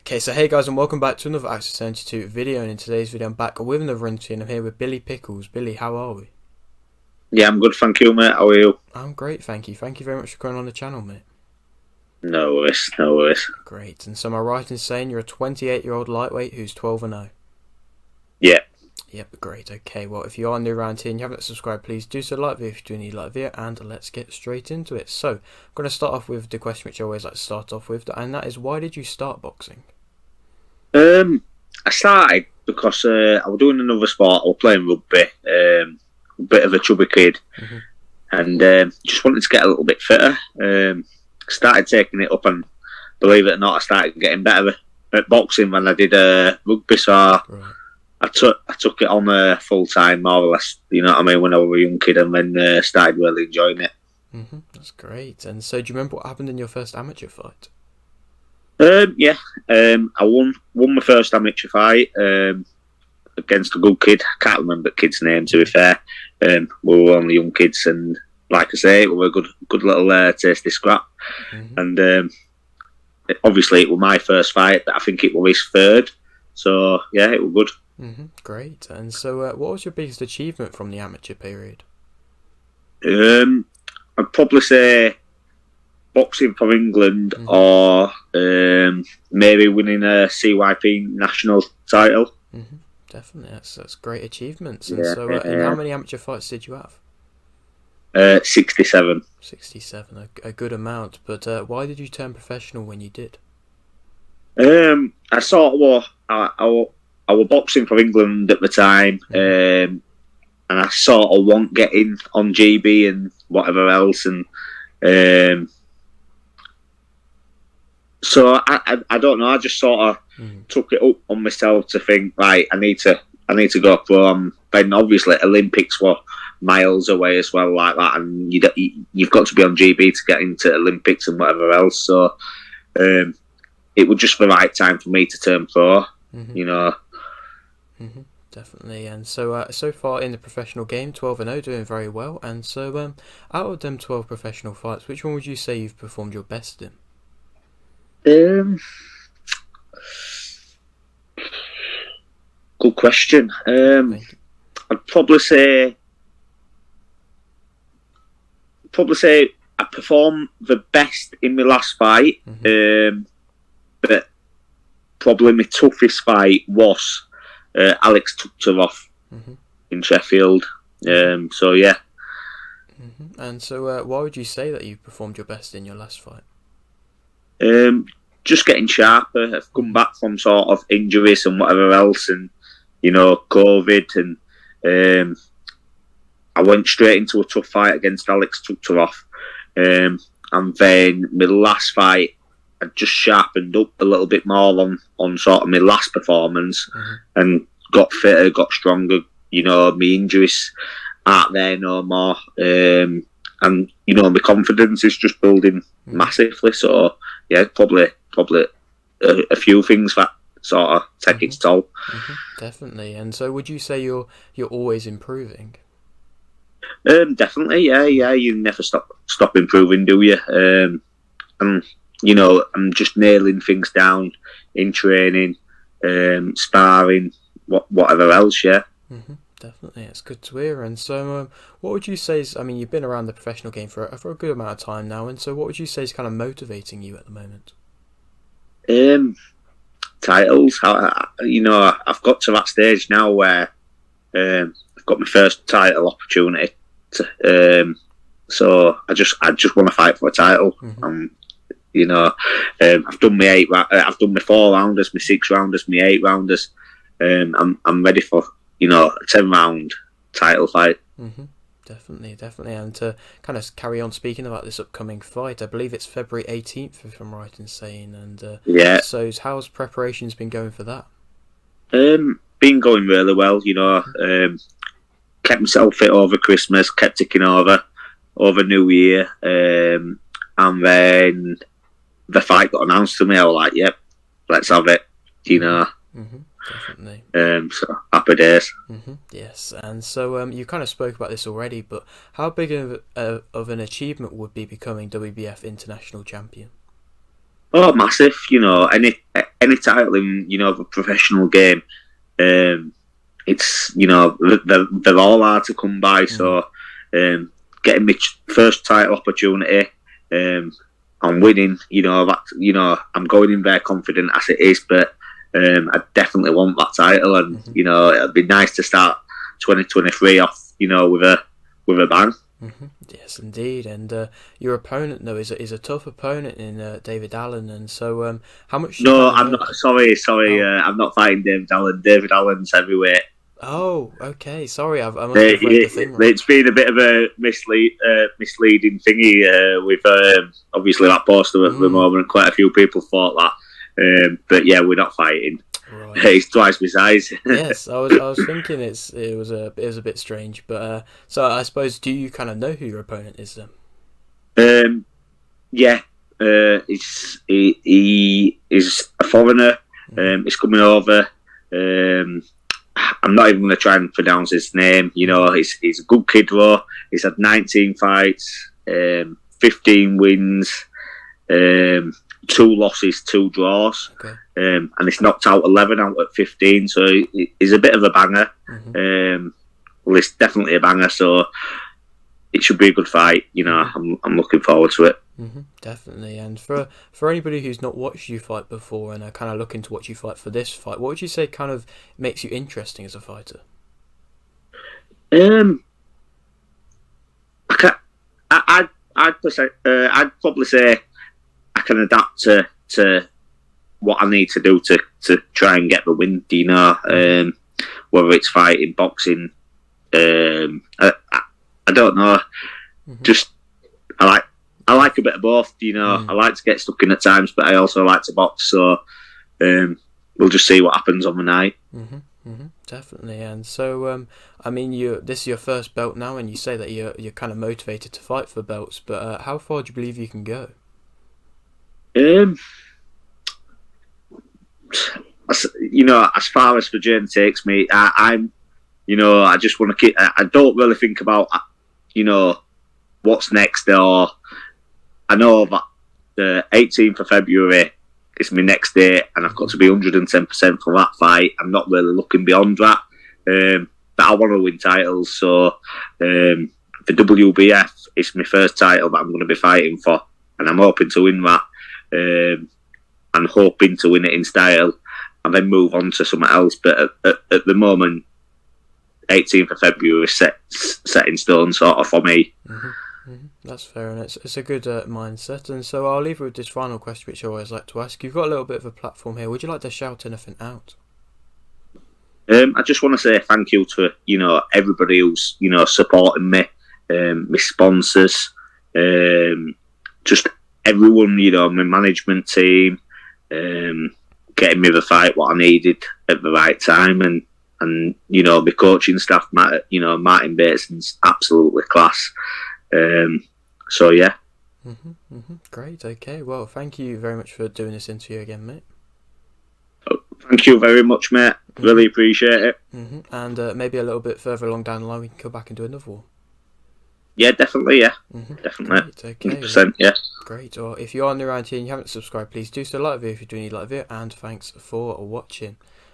Okay, so hey guys, and welcome back to another Access 72 video, and in today's video I'm back with another interview, and I'm here with Billy Pickles. Billy, how are we? Yeah, I'm good, thank you, mate. How are you? I'm great, thank you. Thank you very much for coming on the channel, mate. No worries, no worries. Great, and so am I right in saying you're a 28-year-old lightweight who's 12-0? Yeah. Yep, great, okay. Well, if you are new around here and you haven't subscribed, please do so, like the video if you do need like the video, and let's get straight into it. So, I'm going to start off with the question which I always like to start off with, and that is, why did you start boxing? I started because I was doing another sport. I was playing rugby. A bit of a chubby kid, and just wanted to get a little bit fitter. Started taking it up, and believe it or not, I started getting better at boxing than I did rugby. So Right. I took it on full time, more or less. You know what I mean? When I was a young kid, and then started really enjoying it. That's great. And so, do you remember what happened in your first amateur fight? Yeah, I won my first amateur fight against a good kid. I can't remember the kid's name, to be fair. We were only young kids, and like I say, it was a good little tasty scrap. And obviously, it was my first fight, but I think it was his third. So yeah, it was good. Great. And so, what was your biggest achievement from the amateur period? I'd probably say boxing for England, or maybe winning a CYP national title. Definitely, that's great achievements. And so, and how many amateur fights did you have? 67. 67, a good amount. But why did you turn professional when you did? I sort of I was boxing for England at the time, and I sort of want getting on GB and whatever else, and so I don't know. I just sort of took it up on myself to think, right, I need to go pro. Then obviously Olympics were miles away as well, like that, and you've got to be on GB to get into Olympics and whatever else. So it was just the right time for me to turn pro. You know. Definitely. And so, so far in the professional game, 12-0, doing very well. And so, out of them 12 professional fights, which one would you say you've performed your best in? Good question. I'd probably say I performed the best in my last fight, but probably my toughest fight was Alex Tukterov in Sheffield. So yeah. And so, why would you say that you performed your best in your last fight? Just getting sharper. I've come back from sort of injuries and whatever else, and COVID, and I went straight into a tough fight against Alex Tukterov, and then my last fight, I just sharpened up a little bit more on sort of my last performance, and got fitter, got stronger. My injuries aren't there no more, and my confidence is just building massively. So yeah, probably a few things that sort of take its toll. Definitely. And so, would you say you're always improving? Definitely, yeah. You never stop improving, do you? And I'm just nailing things down in training, sparring, whatever else. Yeah. Definitely, it's good to hear. And so, what would you say is? I mean, you've been around the professional game for a good amount of time now, and so what would you say is kind of motivating you at the moment? Titles. I've got to that stage now where I've got my first title opportunity. So I just want to fight for a title. I've done I've done my 4-rounders, my 6-rounders, my 8-rounders. I'm ready for a 10-round title fight. Definitely. And to kind of carry on speaking about this upcoming fight, I believe it's February 18th, if I'm right in saying. And yeah. So how's preparations been going for that? Been going really well. Kept myself fit over Christmas, kept ticking over New Year, and then the fight got announced to me. I was like, "Yep, let's have it." Definitely. So happy days. Yes, and so you kind of spoke about this already, but how big of an achievement would be becoming WBF international champion? Oh, massive! Any title in the professional game, it's they're all hard to come by. So, getting my first title opportunity, I'm winning. I'm going in very confident as it is, but I definitely want that title, and it'd be nice to start 2023 off, with a bang. Yes, indeed. And your opponent, though, is a tough opponent in David Allen. And so, how much? No, I'm not. Sorry. I'm not fighting David Allen. David Allen's heavyweight. Oh, okay. Sorry, I must have read the thing wrong. It's been a bit of a misleading thingy with obviously that poster at the moment. Quite a few people thought that, but yeah, we're not fighting. Right. He's twice my size. Yes, I was thinking it was a bit strange, but so I suppose, do you kind of know who your opponent is then? Yeah, he is a foreigner. He's coming over. I'm not even going to try and pronounce his name. He's a good kid, though. He's had 19 fights, 15 wins, 2 losses, 2 draws. Okay. And he's knocked out 11 out of 15, so he's a bit of a banger. Well, it's definitely a banger, so it should be a good fight. I'm looking forward to it. Definitely. And for anybody who's not watched you fight before and are kind of looking to watch you fight for this fight, what would you say kind of makes you interesting as a fighter? I'd probably say I can adapt to what I need to do to try and get the win. Whether it's fighting, boxing, I don't know. Just I like a bit of both. I like to get stuck in at times, but I also like to box. So we'll just see what happens on the night. Definitely. And so, this is your first belt now, and you say that you're kind of motivated to fight for belts. But how far do you believe you can go? As far as the journey takes me, I just want to keep. I don't really think about, what's next. Or I know that the 18th of February is my next date, and I've got to be 110% for that fight. I'm not really looking beyond that. But I want to win titles, so the WBF is my first title that I'm going to be fighting for, and I'm hoping to win that. And hoping to win it in style, and then move on to something else. But at the moment, 18th of February is set in stone, sort of, for me. That's fair, and it's a good mindset. And so I'll leave you with this final question, which I always like to ask. You've got a little bit of a platform here. Would you like to shout anything out? I just want to say thank you to everybody who's supporting me, my sponsors, just everyone, my management team, getting me the fight what I needed at the right time, and my coaching staff, Martin Bateson's absolutely class. So yeah. Great. Okay. Well, thank you very much for doing this interview again, mate. Thank you very much, mate. Really appreciate it. And maybe a little bit further along down the line, we can come back and do another one. Yeah, definitely. Yeah, definitely. Great, okay. 100%. Yeah. Great. Well, if you are new around here and you haven't subscribed, please do so. Like the video if you do need like the video, and thanks for watching.